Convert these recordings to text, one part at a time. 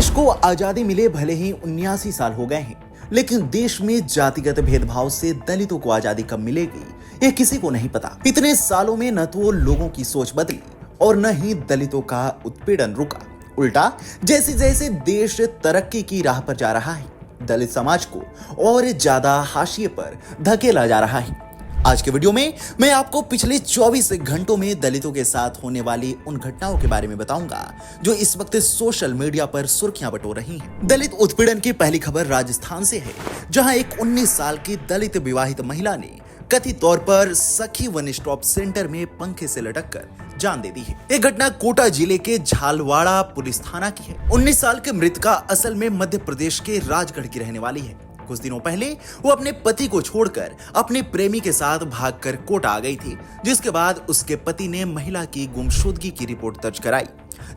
देश को आजादी मिले भले ही 79 साल हो गए हैं, लेकिन देश में जातिगत भेदभाव से दलितों को आजादी कब मिलेगी यह किसी को नहीं पता। इतने सालों में न तो लोगों की सोच बदली और न ही दलितों का उत्पीड़न रुका। उल्टा जैसे जैसे देश तरक्की की राह पर जा रहा है, दलित समाज को और ज्यादा हाशिए पर धकेला जा रहा है। आज के वीडियो में मैं आपको पिछले 24 घंटों में दलितों के साथ होने वाली उन घटनाओं के बारे में बताऊंगा जो इस वक्त सोशल मीडिया पर सुर्खियां बटोर रही हैं। दलित उत्पीड़न की पहली खबर राजस्थान से है, जहां एक 19 साल की दलित विवाहित महिला ने कथित तौर पर सखी वन स्टॉप सेंटर में पंखे से लटककर जान दे दी है। यह घटना कोटा जिले के झालवाड़ा पुलिस थाना की है। 19 साल के मृतका असल में मध्य प्रदेश के राजगढ़ की रहने वाली है। कुछ दिनों पहले वो अपने पति को छोड़कर अपने प्रेमी के साथ भागकर कोटा आ गई थी, जिसके बाद उसके पति ने महिला की गुमशुदगी की रिपोर्ट दर्ज कराई।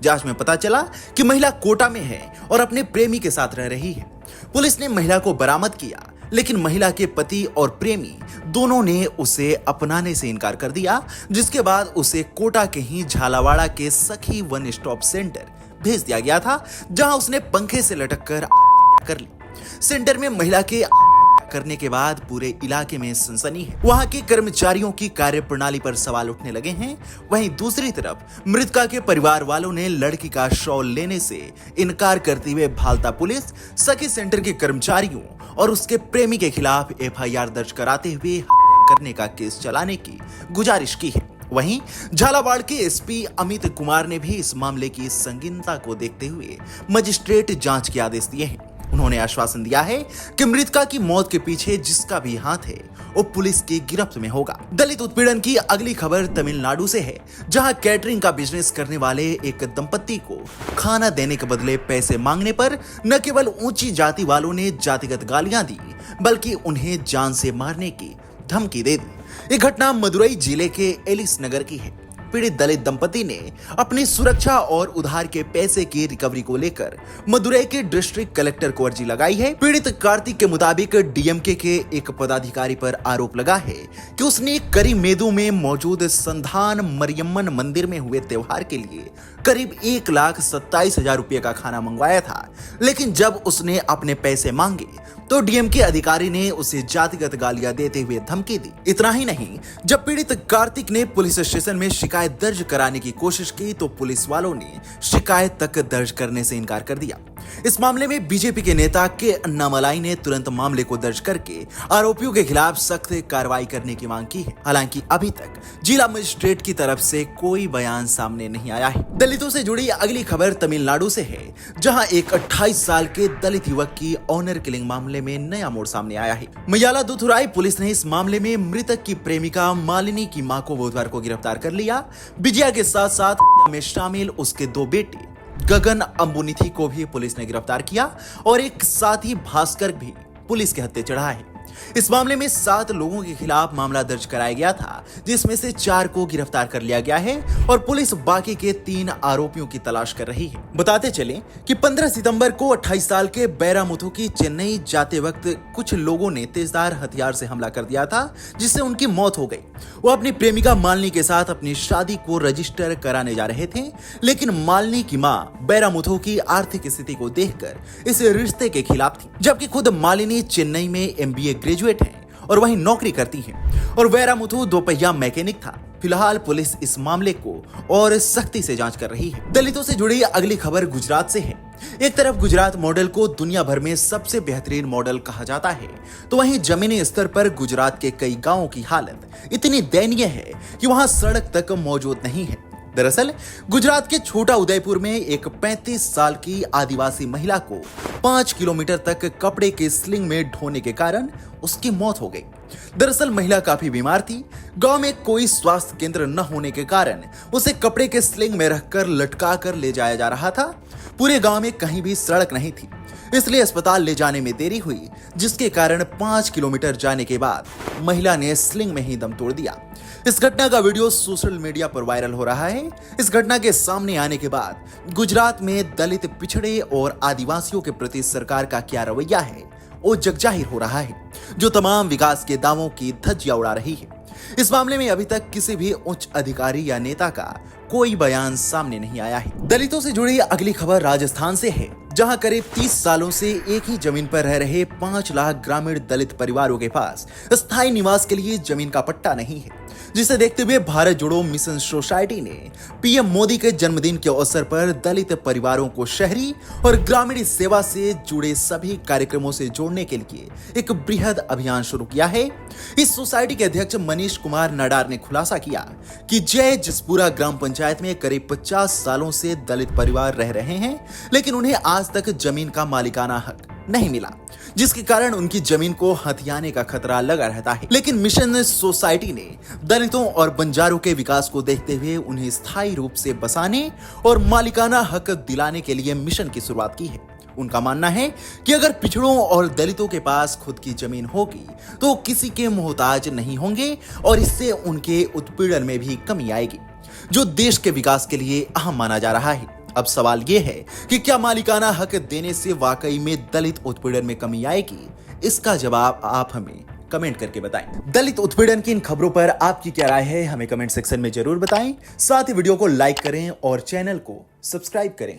जांच में पता चला कि महिला कोटा में है और अपने प्रेमी के साथ रह रही है। पुलिस ने महिला को बरामद किया, लेकिन महिला के पति और प्रेमी दोनों ने उसे अपनाने से इनकार कर दिया, जिसके बाद उसे कोटा के ही झालावाड़ा के सखी वन स्टॉप सेंटर भेज दिया गया था, जहां उसने पंखे से लटककर कर ली। सेंटर में महिला के करने के बाद पूरे इलाके में सनसनी है। वहां के कर्मचारियों की कार्यप्रणाली पर सवाल उठने लगे हैं। वहीं दूसरी तरफ मृतका के परिवार वालों ने लड़की का शव लेने से इनकार करते हुए भालता पुलिस, सखी सेंटर के कर्मचारियों और उसके प्रेमी के खिलाफ एफआईआर दर्ज कराते हुए हत्या करने का केस चलाने की गुजारिश की है। वहीं झालावाड़ के एसपी अमित कुमार ने भी इस मामले की संगीनता को देखते हुए मजिस्ट्रेट जांच के आदेश दिए हैं। उन्होंने आश्वासन दिया है कि मृतका की मौत के पीछे जिसका भी हाथ है वो पुलिस की गिरफ्त में होगा। दलित उत्पीड़न की अगली खबर तमिलनाडु से है, जहां कैटरिंग का बिजनेस करने वाले एक दंपत्ति को खाना देने के बदले पैसे मांगने पर न केवल ऊंची जाति वालों ने जातिगत गालियां दी, बल्कि उन्हें जान से मारने की धमकी दे दी। ये घटना मदुरई जिले के एलिस नगर की है। पीड़ित दलित दंपति ने अपनी सुरक्षा और उधार के पैसे की रिकवरी को लेकर मदुरई के डिस्ट्रिक्ट कलेक्टर को अर्जी लगाई है। पीड़ित कार्तिक के मुताबिक डीएमके के एक पदाधिकारी पर आरोप लगा है कि उसने करीमेदू में मौजूद संधान मरियम्मन मंदिर में हुए त्योहार के लिए करीब 1,27,000 रुपए का खाना मंगवाया था, लेकिन जब उसने अपने पैसे मांगे तो डीएमके अधिकारी ने उसे जातिगत गालियां देते हुए धमकी दी। इतना ही नहीं, जब पीड़ित कार्तिक ने पुलिस स्टेशन में शिकायत दर्ज कराने की कोशिश की तो पुलिस वालों ने शिकायत तक दर्ज करने से इनकार कर दिया। इस मामले में बीजेपी के नेता के अन्नामलाई ने तुरंत मामले को दर्ज करके आरोपियों के खिलाफ सख्त कार्रवाई करने की मांग की है। हालांकि अभी तक जिला मजिस्ट्रेट की तरफ से कोई बयान सामने नहीं आया है। दलितों से जुड़ी अगली खबर तमिलनाडु से है, जहां एक 28 साल के दलित युवक की ऑनर किलिंग मामले में नया मोड़ सामने आया है। मय्यालादुथुराई पुलिस ने इस मामले में मृतक की प्रेमिका मालिनी की मां को बुधवार को गिरफ्तार कर लिया। विजया के साथ साथ में शामिल उसके 2 बेटे गगन अम्बुनिथि को भी पुलिस ने गिरफ्तार किया और एक साथी भास्कर भी पुलिस के हत्थे चढ़ा है। इस मामले में 7 लोगों के खिलाफ मामला दर्ज कराया गया था, जिसमें से 4 को गिरफ्तार कर लिया गया है और पुलिस बाकी के 3 आरोपियों की तलाश कर रही है। बताते चलें कि 15 सितंबर को 28 साल के बैरामुथु की चेन्नई जाते वक्त कुछ लोगों ने तेजधार हथियार से हमला कर दिया था, जिससे उनकी मौत हो गई। वो अपनी प्रेमिका मालिनी के साथ अपनी शादी को रजिस्टर कराने जा रहे थे, लेकिन मालिनी की मां बैरामुथु की आर्थिक स्थिति को देखकर इस रिश्ते के खिलाफ थी, जबकि खुद मालिनी चेन्नई में एमबीए ग्रेजुएट है और वहीं नौकरी करती है और बैरामुथु 2 पहिया मैकेनिक था। फिलहाल पुलिस इस मामले को और सख्ती से जांच कर रही है। दलितों से जुड़ी अगली खबर गुजरात से है। एक तरफ गुजरात मॉडल को दुनिया भर में सबसे बेहतरीन मॉडल कहा जाता है, तो वहीं जमीनी स्तर पर गुजरात के कई गांवों की हालत इतनी दयनीय है कि वहां सड़क तक मौजूद नहीं है। दरअसल गुजरात के छोटा उदयपुर में एक 35 साल की आदिवासी महिला को 5 किलोमीटर तक कपड़े के स्लिंग में ढोने के कारण उसकी मौत हो गई। दरअसल महिला काफी बीमार थी। गांव में कोई स्वास्थ्य केंद्र न होने के कारण उसे कपड़े के स्लिंग में रखकर लटका कर ले जाया जा रहा था। पूरे गांव में कहीं भी सड़क नहीं थी, इसलिए अस्पताल ले जाने में देरी हुई, जिसके कारण 5 किलोमीटर जाने के बाद महिला ने स्लिंग में ही दम तोड़ दिया। इस घटना का वीडियो सोशल मीडिया पर वायरल हो रहा है। इस घटना के सामने आने के बाद गुजरात में दलित, पिछड़े और आदिवासियों के प्रति सरकार का क्या रवैया है वो जगजाहिर हो रहा है, जो तमाम विकास के दावों की धज्जियां उड़ा रही है। इस मामले में अभी तक किसी भी उच्च अधिकारी या नेता का कोई बयान सामने नहीं आया है। दलितों से जुड़ी अगली खबर राजस्थान से है, जहां करीब 30 सालों से एक ही जमीन पर रह रहे 5 लाख ग्रामीण दलित परिवारों के पास स्थायी निवास के लिए जमीन का पट्टा नहीं है, जिसे देखते हुए भारत जोड़ो मिशन सोसाइटी ने पीएम मोदी के जन्मदिन के अवसर पर दलित परिवारों को शहरी और ग्रामीण सेवा से जुड़े सभी कार्यक्रमों से जोड़ने के लिए एक बृहद अभियान शुरू किया है। इस सोसाइटी के अध्यक्ष मनीष कुमार नडार ने खुलासा किया कि जय जिसपुरा ग्राम पंचायत में करीब 50 सालों से दलित परिवार रह रहे हैं, लेकिन उन्हें आज तक जमीन का मालिकाना हक नहीं मिला, जिसके कारण उनकी जमीन को हथियाने का खतरा लगा रहता है। लेकिन मिशन सोसाइटी ने दलितों और बंजारों के विकास को देखते हुए उन्हें स्थायी रूप से बसाने और मालिकाना हक दिलाने के लिए मिशन की शुरुआत की है। उनका मानना है कि अगर पिछड़ों और दलितों के पास खुद की जमीन होगी तो किसी के मोहताज नहीं होंगे और इससे उनके उत्पीड़न में भी कमी आएगी, जो देश के विकास के लिए अहम माना जा रहा है। अब सवाल यह है कि क्या मालिकाना हक देने से वाकई में दलित उत्पीड़न में कमी आएगी? इसका जवाब आप हमें कमेंट करके बताएं। दलित उत्पीड़न की इन खबरों पर आपकी क्या राय है, हमें कमेंट सेक्शन में जरूर बताएं। साथ ही वीडियो को लाइक करें और चैनल को सब्सक्राइब करें।